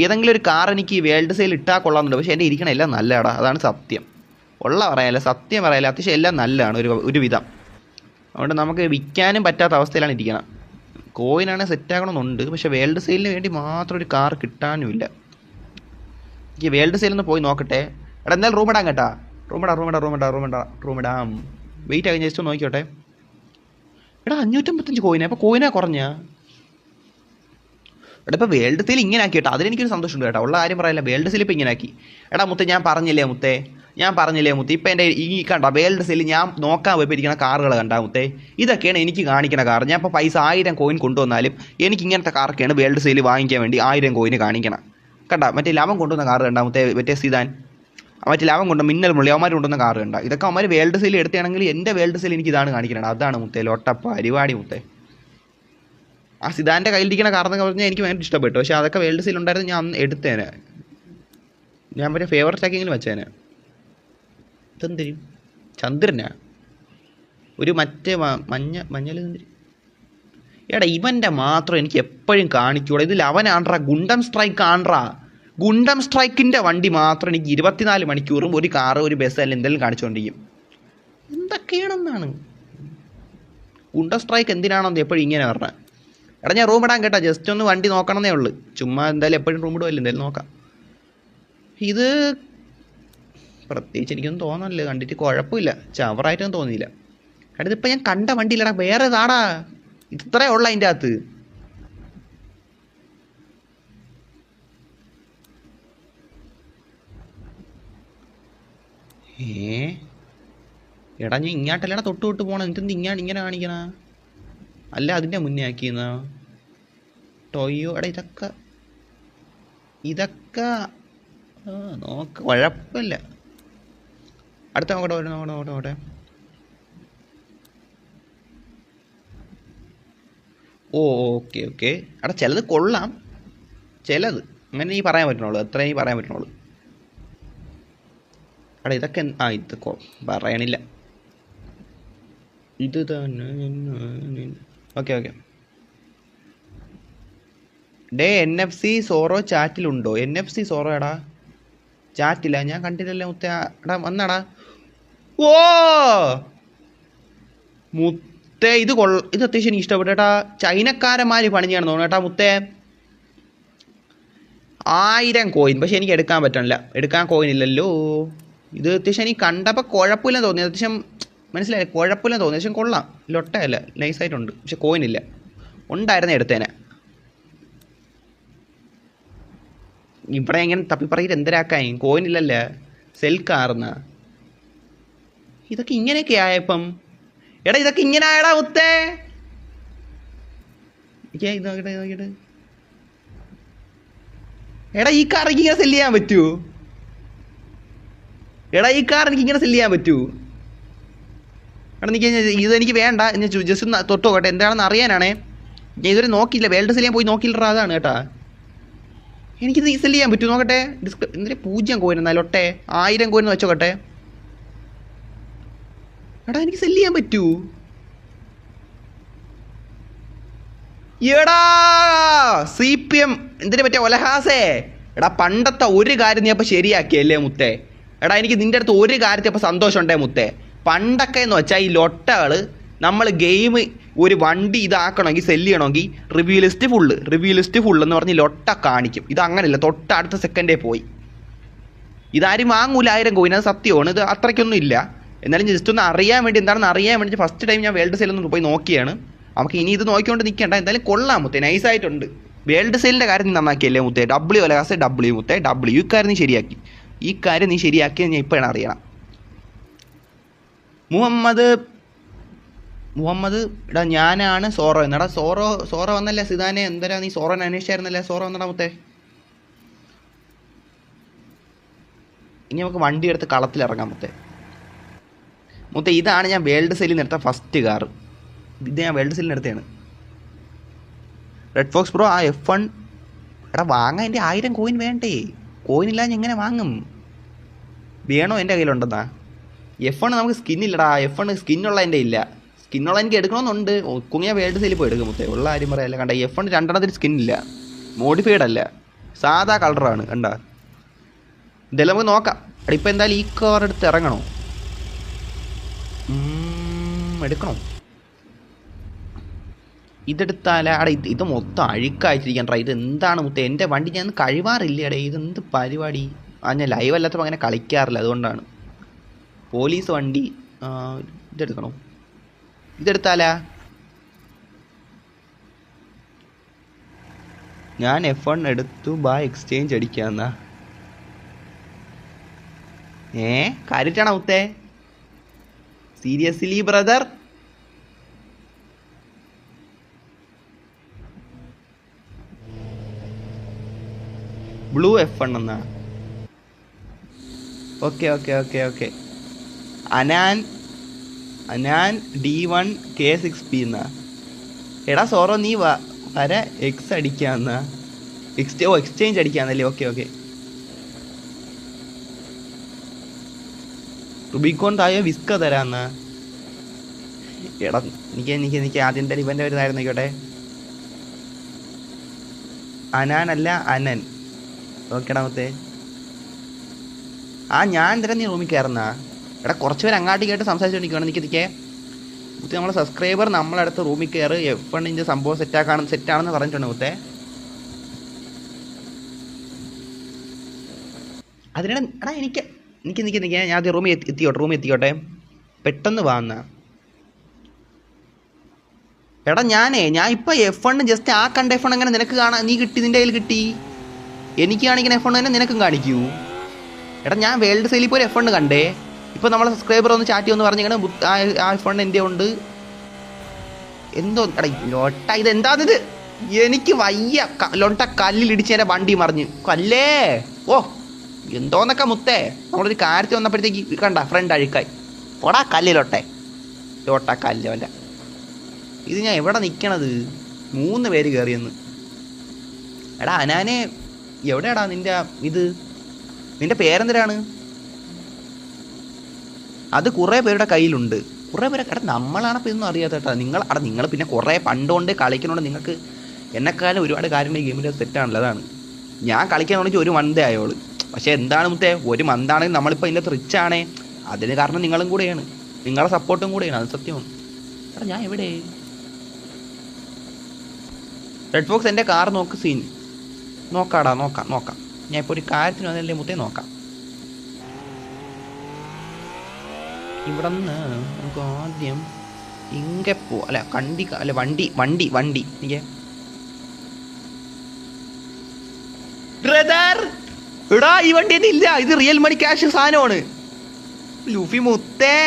ഏതെങ്കിലും ഒരു കാർ എനിക്ക് വേൾഡ് സെയിൽ ഇട്ടാൽ കൊള്ളാമെന്നുണ്ട്. പക്ഷേ എൻ്റെ ഇരിക്കണ എല്ലാം നല്ലതാടാ, അതാണ് സത്യം. പറയാല്ല, സത്യം പറയാല്ല, അത്യാവശ്യം എല്ലാം നല്ലതാണ് ഒരു വിധം. അതുകൊണ്ട് നമുക്ക് വിൽക്കാനും പറ്റാത്ത അവസ്ഥയിലാണ് ഇരിക്കണം. കോയിനാണെങ്കിൽ സെറ്റാക്കണമെന്നുണ്ട്, പക്ഷേ വേൾഡ് സെയിലിന് വേണ്ടി മാത്രം ഒരു കാർ കിട്ടാനുമില്ല. എനിക്ക് വേൾഡ് സെയിലൊന്ന് പോയി നോക്കട്ടെ. എടാ എന്തായാലും റൂമിടാം കേട്ടാ. റൂമിടാം. വെയിറ്റ് ആയി ജസ്റ്റ് ഒന്ന് നോക്കിയോട്ടെ. എടാ 555 കോയിനാ. അപ്പോൾ കോയിനാ കുറഞ്ഞ. എടാ ഇപ്പോൾ വേൾഡ് സെയിൽ ഇങ്ങനെ ആക്കി കേട്ടോ, അതിലെനിക്കൊരു സന്തോഷമുണ്ട് കേട്ടോ. ഉള്ള കാര്യം പറയില്ല, വേൾഡ് സെയിൽ ഇപ്പോൾ ഇങ്ങനെ ആക്കി. എടാ മുത്തേ ഞാൻ പറഞ്ഞില്ലേ മുത്തേ, ഇപ്പം എൻ്റെ ഈ കണ്ട വേൾഡ് സെയിൽ ഞാൻ നോക്കാൻ പോയപ്പോൾ ഇരിക്കുന്ന കാറുകൾ കണ്ടാ മുത്തേ, ഇതൊക്കെയാണ് എനിക്ക് കാണിക്കുന്ന കാർ. ഞാൻ ഇപ്പോൾ പൈസ 1000 കോയിൻ കൊണ്ടുവന്നാലും എനിക്ക് ഇങ്ങനത്തെ കാറൊക്കെയാണ് വേൾഡ് സെയിൽ വാങ്ങിക്കാൻ വേണ്ടി 1000 കോയിന് കാണിക്കണം. കണ്ടാ മറ്റേ ലവൻ കൊണ്ടുവന്ന കാറ് കണ്ടാ മുത്തേ, മറ്റേ സിദാൻ, മറ്റേ ലവൻ കൊണ്ട് മിന്നൽ മുള്ളി അവന്മാർ കൊണ്ടുവന്ന കാറ് കണ്ട. ഇതൊക്കെ അവന്മാർ വേൾഡ് സെയിൽ എടുക്കുകയാണെങ്കിൽ എൻ്റെ വേൾഡ് സെയിൽ എനിക്ക് ഇതാണ് കാണിക്കണം. അതാണ് മുത്തേ ലൊട്ടപ്പ പരിപാടി മുത്തേ. ആ സിദാൻ്റെ കയ്യിലിരിക്കുന്ന കാറെന്നൊക്കെ പറഞ്ഞാൽ എനിക്ക് ഭയങ്കര ഇഷ്ടപ്പെട്ടു. പക്ഷേ അതൊക്കെ വേൾഡ് സെയിൽ ഉണ്ടായിരുന്നു, ഞാൻ എടുത്തേനെ. ഞാൻ മറ്റേ ഫേവററ്റ് ആക്കിയെങ്കിലും വെച്ചേനെ. ഇതെന്തരും ചന്ദ്രനാ ഒരു മറ്റേ മഞ്ഞൾ ചന്ദ്രൻ. എടാ ഇവൻ്റെ മാത്രം എനിക്ക് എപ്പോഴും കാണിക്കൂടാ. ഇതിൽ അവനാണ്ട്രാ ഗുണ്ടം സ്ട്രൈക്കിൻ്റെ വണ്ടി മാത്രം എനിക്ക് 24 മണിക്കൂറും ഒരു കാറ് ഒരു ബസ് അല്ല എന്തെങ്കിലും കാണിച്ചുകൊണ്ടിരിക്കും. എന്തൊക്കെയാണെന്നാണ് ഗുണ്ടം സ്ട്രൈക്ക് എന്തിനാണെന്ന് എപ്പോഴും ഇങ്ങനെ പറഞ്ഞത്. എടാ ഞാൻ റൂം ഇടാൻ കേട്ടോ, ജസ്റ്റ് ഒന്ന് വണ്ടി നോക്കണമെന്നേ ഉള്ളൂ. ചുമ്മാ എന്തായാലും എപ്പോഴും റൂം ഇടുമല്ലോ, എന്തായാലും നോക്കാം. ഇത് പ്രത്യേകിച്ച് എനിക്കൊന്നും തോന്നണില്ല, കണ്ടിട്ട് കുഴപ്പമില്ല, ചവറായിട്ടൊന്നും തോന്നിയില്ല. എടാ ഇതിപ്പോൾ ഞാൻ കണ്ട വണ്ടിയില്ലടാ, വേറെ ഇതാടാ, ഇത്രേ ഉള്ള അതിൻ്റെ അകത്ത്. എടാ ഞാൻ ഇങ്ങോട്ടല്ലടാ തൊട്ട് പോകണം, എന്നിട്ട് ഇങ്ങനെ കാണിക്കണ അല്ല അതിൻ്റെ മുന്നേ ആക്കിയെന്നാ ടൊയ്യോ. എടാ ഇതൊക്കെ നോക്ക് കുഴപ്പമില്ല. അടുത്ത നോക്കട്ടെ. ഓക്കെ. എടാ ചിലത് കൊള്ളാം, ചിലത് അങ്ങനെ നീ പറയാൻ പറ്റണുള്ളൂ, എത്ര നീ പറയാൻ പറ്റണുള്ളൂ. എടാ ഇതൊക്കെ ഇത് പറയണില്ല, ഇത് തന്നെ. ഓക്കെ. ഡേ NFC സോറോ ചാറ്റിലുണ്ടോ? NFC സോറോ എടാ ചാറ്റില്ല, ഞാൻ കണ്ടില്ലല്ലോ മുത്തേ. എടാ വന്നടാ. ഓ മുത്തേ ഇത് അത്യാവശ്യം എനിക്ക് ഇഷ്ടപ്പെട്ടു കേട്ടാ. ചൈനക്കാരന്മാർ പണിഞ്ഞാണെന്ന് തോന്നുന്നു കേട്ടാ മുത്തേ. 1000 കോയിൻ, പക്ഷെ എനിക്ക് എടുക്കാൻ പറ്റണില്ല, എടുക്കാൻ കോയിൻ ഇല്ലല്ലോ. ഇത് അത്യാവശ്യം എനിക്ക് കണ്ടപ്പോൾ കുഴപ്പമില്ലെന്ന് തോന്നി, അത്യാവശ്യം മനസ്സിലായി, കുഴപ്പമില്ലെന്ന് തോന്നി. പക്ഷെ കൊള്ളാം, ലൊട്ടയല്ല, നൈസായിട്ടുണ്ട്. പക്ഷെ കോയിനില്ല, ഉണ്ടായിരുന്നേ എടുത്തേനെ. ഇവിടെ ഇങ്ങനെ തപ്പിപ്പറയിട്ട് എന്തരാക്കാൻ, കോയിനില്ലല്ലേ, സെൽക്കാർന്ന. ഇതൊക്കെ ഇങ്ങനെയൊക്കെ ആയപ്പം. എടാ ഇതൊക്കെ ഇങ്ങനെ ആയടാ മുത്തേ. ഇത് നോക്കിയിട്ട് എടാ ഈ കാർ എനിക്ക് ഇങ്ങനെ സെല്ല് ചെയ്യാൻ പറ്റൂ? എടാ ഇതെനിക്ക് വേണ്ട, ഞാൻ ജസ്റ്റ് ഒന്ന് തൊട്ട് നോക്കട്ടെ എന്താണെന്ന് അറിയാനാണേ. ഞാൻ ഇതുവരെ നോക്കിയില്ല, വേൾഡ് സെല്ല് ചെയ്യാൻ പോയി നോക്കിയില്ലടാ, അതാണ് കേട്ടാ. എനിക്കിത് സെല്ല് ചെയ്യാൻ പറ്റൂ നോക്കട്ടെ. എന്തിനാ 0 കോയിൻ എന്നാലും ഒട്ടെ 1000 കോയിൻ എന്ന് വെച്ചോക്കട്ടെ. എടാ എനിക്ക് സെല്ല് ചെയ്യാൻ പറ്റൂ? എടാ CPM എന്തിനു പറ്റിയ ഒലഹാസേ. എടാ പണ്ടത്തെ ഒരു കാര്യം നീ അപ്പോൾ ശരിയാക്കിയല്ലേ മുത്തേ. എടാ എനിക്ക് നിൻ്റെ അടുത്ത് ഒരു കാര്യത്തിൽ അപ്പോൾ സന്തോഷം ഉണ്ടേ മുത്തേ. പണ്ടൊക്കെ എന്ന് വെച്ചാൽ ഈ ലൊട്ടകൾ നമ്മൾ ഗെയിം ഒരു വണ്ടി ഇതാക്കണമെങ്കിൽ സെല്ല് ചെയ്യണമെങ്കിൽ റിവ്യൂ ലിസ്റ്റ് ഫുള്ള് എന്ന് പറഞ്ഞ് ലൊട്ട കാണിക്കും. ഇത് അങ്ങനെയല്ല, തൊട്ടടുത്ത സെക്കൻഡേ പോയി. ഇതാരും വാങ്ങൂല 1000 കോയിൻ, അത് സത്യമാണ്. ഇത് അത്രയ്ക്കൊന്നും ഇല്ല. എന്നാലും ജസ്റ്റ് ഒന്ന് അറിയാൻ വേണ്ടി, എന്താണെന്ന് അറിയാൻ വേണ്ടി ഫസ്റ്റ് ടൈം ഞാൻ വേൾഡ് സെയിലൊന്ന് പോയി നോക്കിയാണ്. നമുക്ക് ഇനി ഇത് നോക്കിക്കൊണ്ട് നിൽക്കേണ്ട, എന്തായാലും കൊള്ളാം മുത്തേ, നൈസായിട്ടുണ്ട്. വേൾഡ് സെയിലിൻ്റെ കാര്യം നീ നന്നാക്കിയല്ലേ മുത്തേ. W മുത്തേ, ഈ കാര്യം നീ ശരിയാക്കി. ഈ കാര്യം നീ ശരിയാക്കിയത് ഞാൻ ഇപ്പോഴാണ് അറിയണം. മുഹമ്മദ് എടാ ഞാനാണ് സോറോ എന്നടാ. സോറോ വന്നല്ലേ സിദാനെ, എന്തരാ നീ സോറോനെ അന്വേഷിച്ചായിരുന്നല്ലേ? സോറോ വന്നടാ മുത്തേ. ഇനി നമുക്ക് വണ്ടി എടുത്ത് കളത്തിലിറങ്ങാം മുത്തേ. ഇതാണ് ഞാൻ വേൾഡ് സെയിലിൽ എടുത്ത ഫസ്റ്റ് കാർ. ഇത് ഞാൻ വേൾഡ് സെയിലിന് എടുത്തതാണ്. റെഡ് ഫോക്സ് പ്രോ ആ F1. എടാ വാങ്ങാൻ എൻ്റെ 1000 കോയിൻ വേണ്ടേ? കോയിനില്ലാതെ എങ്ങനെ വാങ്ങും? വേണോ? എൻ്റെ കയ്യിലുണ്ടെന്നാ. F1 നമുക്ക് സ്കിന്നില്ലടാ. F1 സ്കിന്നുള്ള എൻ്റെ ഇല്ല. സ്കിന്നുള്ള എനിക്ക് എടുക്കണമെന്നുണ്ട്. ഒക്കും ഞാൻ വേൾഡ് സെയിലിൽ പോയി എടുക്കും മുത്തേ, ഉള്ള കാര്യം പറയാല്ല. കണ്ട F1 2 സ്കിന്നില്ല, മോഡിഫൈഡ് അല്ല, സാധാ കളറാണ് കണ്ടാ. ഇതെല്ലാം നമുക്ക് നോക്കാം. എടാ ഇപ്പം എന്തായാലും ഈ കാർ എടുത്ത് ഇറങ്ങണോ? എടുക്കണോ? ഇതെടുത്താലേ അടാ ഇത് മൊത്തം അഴുക്കായിട്ടിരിക്കണ്ടാ. ഇത് എന്താണ് മുത്തേ? എൻ്റെ വണ്ടി ഞാൻ കഴിവാറില്ല. എടേ ഇതെന്ത് പരിപാടി? ഞാൻ ലൈവ് അല്ലാത്തപ്പോൾ അങ്ങനെ കളിക്കാറില്ല, അതുകൊണ്ടാണ്. പോലീസ് വണ്ടി ഇതെടുക്കണോ? ഇതെടുത്താലാ? ഞാൻ F1 എടുത്തു, എക്സ്ചേഞ്ച് അടിക്കാന്നാ. കാര്യട്ടാണോ മുത്തേ? Seriously brother? ബ്ലൂ F1 എന്നാ? ഓക്കെ. അനാൻ D1 K6P എന്നാ? എടാ സോറോ നീ വര എക്സ് അടിക്കാന്നാ? എക്സ്ചേഞ്ച് അടിക്കാന്നല്ലേ? ഓക്കെ. റുബിക്കോൺ തായോ വിസ്ക തരാന്നാ? എടാ എനിക്ക് ആദ്യം തന്നെ ഇവൻ്റെ ഒരു ഇതായിരുന്നു. നോക്കട്ടെ, അനാനല്ല അനൻ. ഓക്കേടാ മുത്തേ. ഞാൻ തരാം. നീ റൂമിൽ കയറുന്നാ? എടാ കുറച്ച് പേര് അങ്ങാട്ടി കേട്ട് സംസാരിച്ചുകൊണ്ടിരിക്കുകയാണ്. നിൽക്കേ മുത്തേ, നമ്മളെ സബ്സ്ക്രൈബർ നമ്മളടുത്ത് റൂമിൽ കയറി F1 സംഭവം സെറ്റാണെന്ന് പറഞ്ഞിട്ടുണ്ട് മുത്തേ. അതിനിടെ എടാ എനിക്ക് ഞാൻ ആദ്യം റൂമിൽ എത്തിക്കോട്ടെ. പെട്ടെന്ന് വാന്ന. എടാ ഞാൻ ഇപ്പം F1 ജസ്റ്റ് ആ കണ്ട F1 അങ്ങനെ നിനക്ക് കാണാൻ നീ കിട്ടി, നിൻ്റെ കയ്യിൽ കിട്ടി. എനിക്ക് കാണിക്കുന്ന F1 തന്നെ നിനക്കും കാണിക്കൂ. എടാ ഞാൻ വേൾഡ് സെയിലിൽ പോയി F1 കണ്ടേ. ഇപ്പോൾ നമ്മളെ സബ്സ്ക്രൈബർ ഒന്ന് ചാറ്റ് ഒന്ന് പറഞ്ഞിങ്ങനെ ആ F1 എൻ്റെ ഉണ്ട്. എന്തോ എടാ ലോട്ട ഇതെന്താണിത്? എനിക്ക് വയ്യ. ലോട്ട കല്ലിലിടിച്ച് എൻ്റെ വണ്ടി മറിഞ്ഞ് കല്ലേ. എന്തോന്നൊക്കെ മുത്തേ. നമ്മളൊരു കാര്യത്തിൽ വന്നപ്പോഴത്തേക്ക് കണ്ട ഫ്രണ്ട് അഴുക്കായി. ഓടാ കല്ലിലോട്ടെ ലോട്ട കല്ലോല്ല. ഇത് ഞാൻ എവിടെ നിൽക്കണത്? 3 പേര് കയറിയെന്ന്. എടാ അനാനെ എവിടെയാടാ നിൻ്റെ പേരെന്തിനാണ്? അത് കുറേ പേരുടെ കയ്യിലുണ്ട്. കുറേ പേരെ എടാ നമ്മളാണപ്പോൾ ഇതൊന്നും അറിയാത്ത കേട്ടോ. നിങ്ങൾ പിന്നെ കുറേ പണ്ടുകൊണ്ട് കളിക്കണോണ്ട് നിങ്ങൾക്ക് എന്നെക്കാലം ഒരുപാട് കാര്യങ്ങൾ ഈ ഗെയിമിൽ സെറ്റാണല്ലോ. അതാണ് ഞാൻ കളിക്കാനുണ്ടെങ്കിൽ ഒരു മന്ദേ ആയോളൂ. പക്ഷേ എന്താണ് മുത്തേ, ഒരു മന്താണെങ്കിൽ നമ്മളിപ്പോൾ ഇതിൻ്റെ റിച്ചാണേ. അതിന് കാരണം നിങ്ങളും കൂടെയാണ്, നിങ്ങളുടെ സപ്പോർട്ടും കൂടെയാണ്. അത് സത്യമാണ്. എടാ ഞാൻ എവിടെ? റെഡ് ഫോക്സ് എൻ്റെ കാർ നോക്ക് സീൻ. നോക്കാം. ഞാൻ ഇപ്പോൾ ഒരു കാര്യത്തിന് വന്നല്ലേ മുത്തേ, നോക്കാം. ഇവിടെ നിന്ന് നമുക്ക് ആദ്യം ഇங்கே അല്ല വണ്ടി എനിക്ക് ബ്രദർ. എടാ ഈ വണ്ടി ഒന്നും ഇല്ല. ഇത് റിയൽ മണി ക്യാഷ് സാധനമാണ്. ലൂഫി മുത്തേ,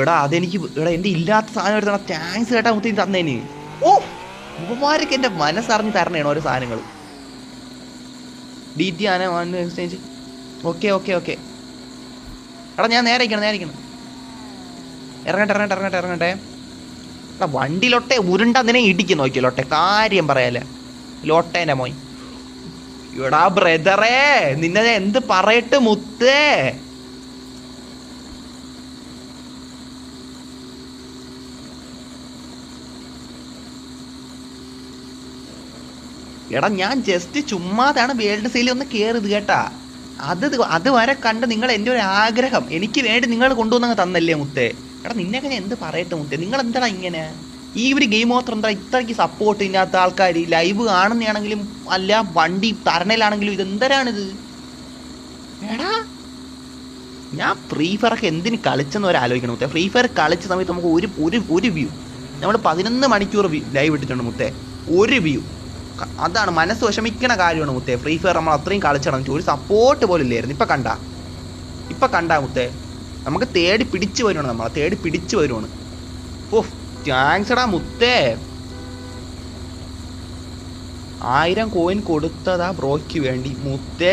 എടാ അതെനിക്ക് എൻ്റെ ഇല്ലാത്ത സാധനം എടുത്തണം. താങ്ക്സ് കേട്ടാ മുത്തേ തന്നേന്. ഉപമാരൊക്കെ എൻ്റെ മനസ്സറിഞ്ഞ് തരണേണോ ഓരോ സാധനങ്ങൾ. DT ആന എക്സ്ചേഞ്ച്. ഓക്കെ. എടാ ഞാൻ നേരെ ഇറങ്ങട്ടെ. എടാ വണ്ടി ലോട്ടെ ഉരുണ്ട നിന്നെ ഇടിക്കും. നോക്കിയോ ലോട്ടെ, കാര്യം പറയാല്ലേ ലോട്ടേൻ്റെ മോയ്. എടാ ബ്രദറേ നിന്നെ എന്ത് പറയട്ട് മുത്തേ. എടാ ഞാൻ ജസ്റ്റ് ചുമ്മാതാണ് വേൾഡ് സെയിൽ ഒന്ന് കയറിയത് കേട്ടാ. അത് വരെ കണ്ട് നിങ്ങൾ എൻ്റെ ഒരു ആഗ്രഹം എനിക്ക് വേണ്ടി നിങ്ങൾ കൊണ്ടുവന്നങ്ങ് തന്നല്ലേ മുത്തേ. എടാ നിന്നെയൊക്കെ ഞാൻ എന്ത് പറയട്ടെ മുത്തേ. നിങ്ങൾ എന്താടാ ഇങ്ങനെ ഈ ഒരു ഗെയിം മാത്രം എന്താ ഇത്രയ്ക്ക് സപ്പോർട്ട് ഇല്ലാത്ത ആൾക്കാർ? ലൈവ് കാണുന്നതാണെങ്കിലും അല്ല വണ്ടി തരണയിലാണെങ്കിലും ഇതെന്തരാണിത്? എടാ ഞാൻ ഫ്രീ ഫയർ ഒക്കെ എന്തിന് കളിച്ചെന്ന് വരെ ആലോചിക്കണം മുത്തേ. ഫ്രീ ഫയർ കളിച്ച സമയത്ത് നമുക്ക് ഒരു വ്യൂ നമ്മൾ 11 മണിക്കൂർ ലൈവ് ഇട്ടിട്ടുണ്ട് മുത്തേ. ഒരു വ്യൂ. അതാണ് മനസ്സ് വിഷമിക്കണ കാര്യമാണ് മുത്തേ. ഫ്രീ ഫയർ നമ്മൾ അത്രയും കളിച്ചിടണം, ഒരു സപ്പോർട്ട് പോലും ഇല്ലായിരുന്നു. ഇപ്പം കണ്ടാ മുത്തേ, നമുക്ക് തേടി പിടിച്ചു വരുവാണ്. താങ്ക്സ് എടാ മുത്തേ. 1000 കോയിൻ കൊടുത്തതാ ബ്രോയ്ക്ക് വേണ്ടി മുത്തേ.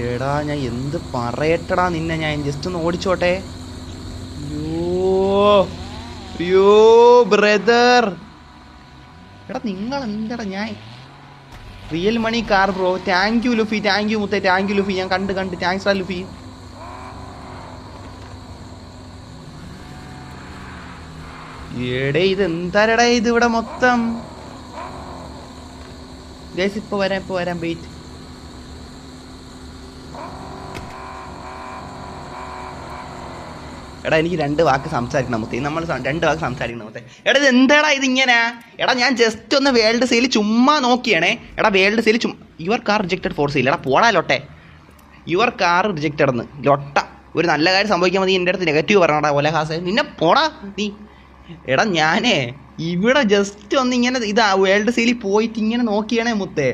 എടാ ഞാൻ എന്ത് പറയട്ടടാ നിന്നെ. ഞാൻ ജസ്റ്റ് ഒന്ന് ഓടിച്ചോട്ടെ. ബ്രദർ. എടാ നിങ്ങൾ എന്താടാ real money car bro. Thank you Luffy, thank you മുത്തേ, താങ്ക് യു ലുഫി. ഞാൻ കണ്ട് താങ്ക്സ് ആ ലുഫി. ഏടേ ഇത് എന്താരടാ ഇത് ഇവിടെ മൊത്തം. ഗൈസ് ഇപ്പൊ വരാം വെയിറ്റ്. എടാ എനിക്ക് 2 വാക്ക് സംസാരിക്കണം മുത്തേ. നമ്മൾ 2 വാക്ക് സംസാരിക്കണം മുത്തേ. എടാ ഇത് എന്താടാ ഇതിങ്ങനെ. എടാ ഞാൻ ജസ്റ്റ് ഒന്ന് വേൾഡ് സെയിൽ ചുമ്മാ നോക്കിയാണേ. എടാ world sale your car rejected for sale. എടാ പോടാ ലൊട്ടെ. യുവർ കാർ റിജക്റ്റഡ് എന്ന് ലൊട്ട. ഒരു നല്ല കാര്യം സംഭവിക്കാൻ മതി എൻ്റെ അടുത്ത് നെഗറ്റീവ് പറയണടാ ഒലഹാസെ. നിന്നെ പോടാ നീ. എടാ ഞാനേ ഇവിടെ ജസ്റ്റ് ഒന്ന് ഇങ്ങനെ ഇതാ വേൾഡ് സെയിലിൽ പോയിട്ട് ഇങ്ങനെ നോക്കിയാണേ മുത്തേ.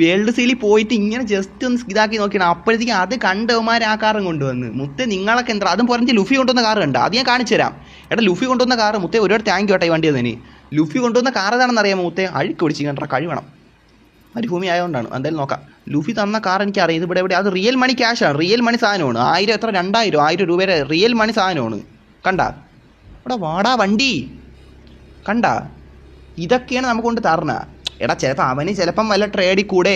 വേൾഡ് സെയിലിൽ പോയിട്ട് ഇങ്ങനെ ജസ്റ്റ് ഒന്ന് ഇതാക്കി നോക്കിയാണ്. അപ്പോഴത്തേക്കും അത് കണ്ടവന്മാർ ആ കാറും കൊണ്ടുവന്ന് മുത്തേ. നിങ്ങളൊക്കെ എന്താ അതും പറഞ്ഞ് ലുഫി കൊണ്ടുവന്ന കാറ് കണ്ട. അത് ഞാൻ കാണിച്ചു തരാം. എടാ ലുഫി കൊണ്ടുവന്ന കാറ് മുത്തേ. ഒരുപാട് താങ്ക് യു കേട്ടോ ഈ വണ്ടി തന്നേന്. ലുഫി കൊണ്ടുവന്ന കാർ ഏതാണെന്ന് അറിയാമോ മുത്തേ? അഴുക്ക് പിടിച്ച് കണ്ടാ കഴിവണം. മരുഭൂമി ആയതുകൊണ്ടാണ്. എന്തായാലും നോക്കാം. ലുഫി തന്ന കാർ എനിക്കറിയാം. ഇത് ഇവിടെ അത് റിയൽ മണി ക്യാഷാണ്. റിയൽ മണി സാധനമാണ്. 1000 എത്ര 2000 രൂപയുടെ റിയൽ മണി സാധനമാണ്. കണ്ടാ ഇവിടെ വാടാ വണ്ടി കണ്ടാ. ഇതൊക്കെയാണ് നമുക്ക് കൊണ്ട് തരണ. എടാ ചിലപ്പോൾ അവന് ചിലപ്പം വല്ല ട്രേഡിൽ കൂടെ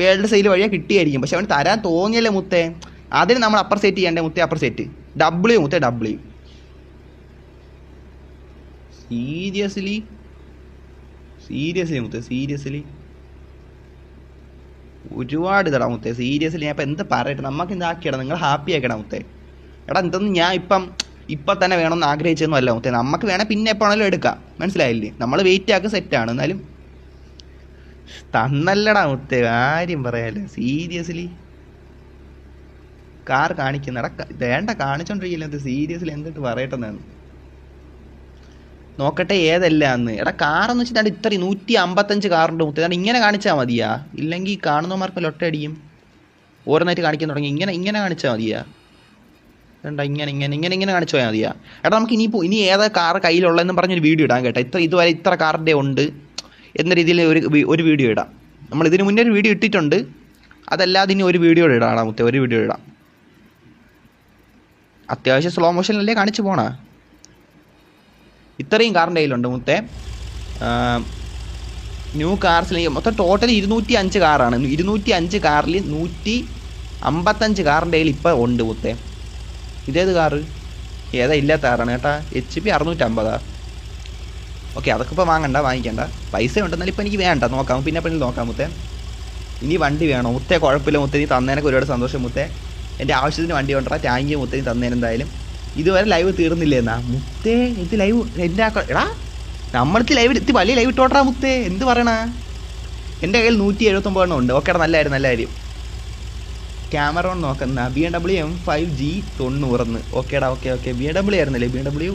വേൾഡ് സെയിൽ വഴിയെ കിട്ടിയായിരിക്കും. പക്ഷെ അവന് തരാൻ തോന്നിയല്ലേ മുത്തേ. അതിന് നമ്മൾ അപ്പർ സെറ്റ് ചെയ്യണ്ടേ മുത്തേ. അപ്പർ സെറ്റ് W മുത്തേ W. സീരിയസ്ലി മുത്തേ സീരിയസ്ലി ഒരുപാട് ഇതടാ മുത്തേ. സീരിയസ്ലി ഞാൻ ഇപ്പം എന്താ പറയട്ടെ. നമുക്ക് ഇതാക്കിയടാ. നിങ്ങൾ ഹാപ്പി ആക്കടാ മുത്തേ. എടാ എന്തൊന്നും ഞാൻ ഇപ്പം തന്നെ വേണമെന്ന് ആഗ്രഹിച്ചൊന്നും അല്ല മുത്തേ. നമുക്ക് വേണേൽ പിന്നെ എപ്പോഴാണെങ്കിലും എടുക്കാം. മനസ്സിലായില്ലേ? നമ്മൾ വെയിറ്റ് ആക്കി സെറ്റാണ്. എന്നാലും തന്നല്ലടാ മുത്തേ. കാര്യം പറയാല്ലേ. Seriously car കാണിക്കുന്നടാ. വേണ്ട കാണിച്ചോണ്ടിരിക്കില്ല. സീരിയസ്ലി എന്തിട്ട് പറയട്ടെന്നാണ്. നോക്കട്ടെ ഏതല്ല അന്ന്. എടാ കാറെന്ന് വെച്ചിട്ട് ഇത്ര 155 കാറുണ്ട് മുത്തേ. അതാണ് ഇങ്ങനെ കാണിച്ചാൽ മതിയാ. ഇല്ലെങ്കിൽ കാണുന്നവന്മാർക്ക് ലൊട്ടടിയും. ഓരോന്നായിട്ട് കാണിക്കാൻ തുടങ്ങി. ഇങ്ങനെ കാണിച്ചാൽ മതിയാ. വേണ്ട ഇങ്ങനെ കാണിച്ചു പോയാൽ മതിയാ. എടാ നമുക്ക് ഇനി ഏതാ കാർ കയ്യിലുള്ളതെന്ന് പറഞ്ഞൊരു വീഡിയോ ഇടാൻ കേട്ടോ. ഇതുവരെ ഇത്ര കാറിൻ്റെ ഉണ്ട് എന്ന രീതിയിൽ ഒരു വീഡിയോ ഇടാം. നമ്മൾ ഇതിന് മുന്നേ ഒരു വീഡിയോ ഇട്ടിട്ടുണ്ട്. അതല്ലാതെ ഇനി ഒരു വീഡിയോ ഇടാം മുത്തേ. ഒരു വീഡിയോ ഇടാം. അത്യാവശ്യം സ്ലോ മോഷനിലല്ലേ കാണിച്ചു പോണ. ഇത്രയും കാറിൻ്റെ കയ്യിലുണ്ട് മുത്തേ. ന്യൂ കാർസിൽ മൊത്തം ടോട്ടൽ 205 കാറാണ്. 205 കാറിൽ 155 കാറിൻ്റെ കയ്യിൽ ഇപ്പം ഉണ്ട് മുത്തേ. ഇതേത് കാറ്? ഏതാ ഇല്ലാത്ത കാറാണ് കേട്ടാ. HP 650. ഓക്കെ അതൊക്കെ ഇപ്പോൾ വാങ്ങിക്കണ്ട. പൈസ ഉണ്ടെന്നാലും ഇപ്പം എനിക്ക് വേണ്ട. നോക്കാം പിന്നെ നോക്കാം മുത്തേ. ഇനി വണ്ടി വേണോ മുത്തേ? കുഴപ്പമില്ല മുത്തേ. നീ തന്നേനൊക്കെ ഒരുപാട് സന്തോഷം മുത്തേ. എൻ്റെ ആവശ്യത്തിന് വണ്ടി കൊണ്ടാ. താങ്ക് യു മുത്തേ. നീ തന്നേനെന്തായാലും. ഇതുവരെ ലൈവ് തീർന്നില്ലേ എന്നാ മുത്തേ? ഇത് ലൈവ് എൻ്റെ എടാ നമ്മൾക്ക് ലൈവ് വലിയ ലൈവ് ഇട്ടോട്ടാ മുത്തേ. എന്ത് പറയണ? എൻ്റെ കയ്യിൽ 179 എണ്ണം ഉണ്ട്. ഓക്കേടാ നല്ല കാര്യം. ക്യാമറ ഓൺ നോക്കുന്ന BMW M5G 90. ഓക്കേടാ ഓക്കെ BMW ആയിരുന്നല്ലേ BMW.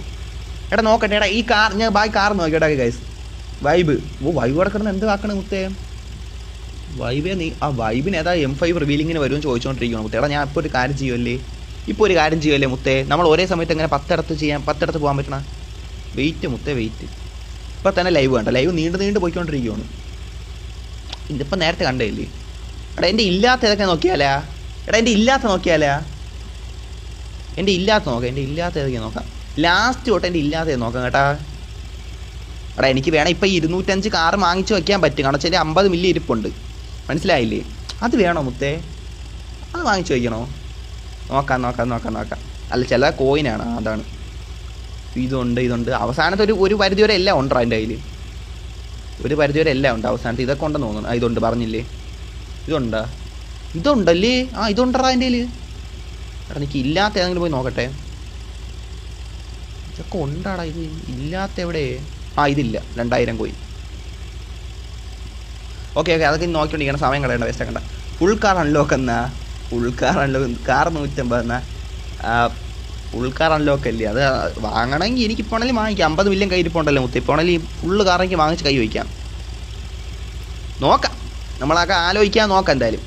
എടാ നോക്കട്ടെ. എടാ ഈ കാർ ഞാൻ കാർ നോക്കിയോട്ടെ ഗൈസ്. വൈബ് കിടക്കണം. എന്ത് ആക്കണ മുത്തേ? വൈബേ നീ ആ വൈബിന് ഏതാ M5 റിവീലിങ്ങിന് വരുമെന്ന് ചോദിച്ചുകൊണ്ടിരിക്കണം മുത്തേ. എടാ ഞാൻ ഇപ്പോൾ ഒരു കാര്യം ചെയ്യുമല്ലേ മുത്തേ. നമ്മൾ ഒരേ സമയത്ത് എങ്ങനെ 10 പോകാൻ പറ്റണ? വെയിറ്റ് മുത്തേ വെയിറ്റ്. ഇപ്പം തന്നെ ലൈവ് കണ്ട. ലൈവ് നീണ്ട് പോയിക്കൊണ്ടിരിക്കുകയാണ്. ഇതിപ്പോൾ നേരത്തെ കണ്ടേല്ലേ. എടാ എൻ്റെ ഇല്ലാത്ത ഏതൊക്കെ നോക്കിയാലാ? എൻ്റെ ഇല്ലാത്ത ഏതൊക്കെ നോക്കാം. ലാസ്റ്റ് തൊട്ട് എൻ്റെ ഇല്ലാത്ത നോക്കാം കേട്ടാ. എടാ എനിക്ക് വേണം ഇപ്പം 205 കാർ വാങ്ങിച്ച് വയ്ക്കാൻ പറ്റും. കാരണം വെച്ചാൽ 50 മില്ലി ഇരിപ്പുണ്ട്. മനസ്സിലായില്ലേ? അത് വേണോ മുത്തേ? അത് വാങ്ങിച്ച് വയ്ക്കണോ? നോക്കാം. അല്ല ചില കോയിനാണ്. അതാണ്. ഇതുണ്ട്. അവസാനത്തെ ഒരു പരിധി വരെ എല്ലാം ഉണ്ടോ എൻ്റെ കയ്യിൽ? ഒരു പരിധി വരെ എല്ലാം ഉണ്ട്. അവസാനത്തെ ഇതൊക്കെ ഉണ്ടെന്ന് തോന്നുന്നു. ഇതുണ്ട് പറഞ്ഞില്ലേ? ഇതുണ്ടല്ലേ? ഇതുണ്ടറാ എൻ്റെ കയ്യിൽ. എടാ എനിക്ക് ഇല്ലാത്ത ഏതെങ്കിലും പോയി നോക്കട്ടെ. ഇതൊക്കെ ഉണ്ടാടാ. ഇത് ഇല്ലാത്ത എവിടെ? ഇതില്ല. 2000 കോയിൻ. ഓക്കെ അതൊക്കെ നോക്കിക്കൊണ്ടിരിക്കണം. സമയം കളയണ്ട. വേസ്റ്റ് ആക്കണ്ട. ഫുൾ കാർ അൺലോക്ക് കാർ 150 എന്നാ. ഫുൾ കാർ അൺലോക്ക് അല്ലേ? അത് വാങ്ങണമെങ്കിൽ എനിക്കിപ്പോണെങ്കിലും വാങ്ങിക്കാം. 50 മില്യൺ കയ്യിരിപ്പുണ്ടല്ലോ മുത്തേ. ഇപ്പോണെങ്കിലും ഫുള്ള് കാറെങ്കിൽ വാങ്ങിച്ച് കൈ വയ്ക്കാം. നോക്കാം. നമ്മളൊക്കെ ആലോചിക്കാൻ നോക്കാം എന്തായാലും.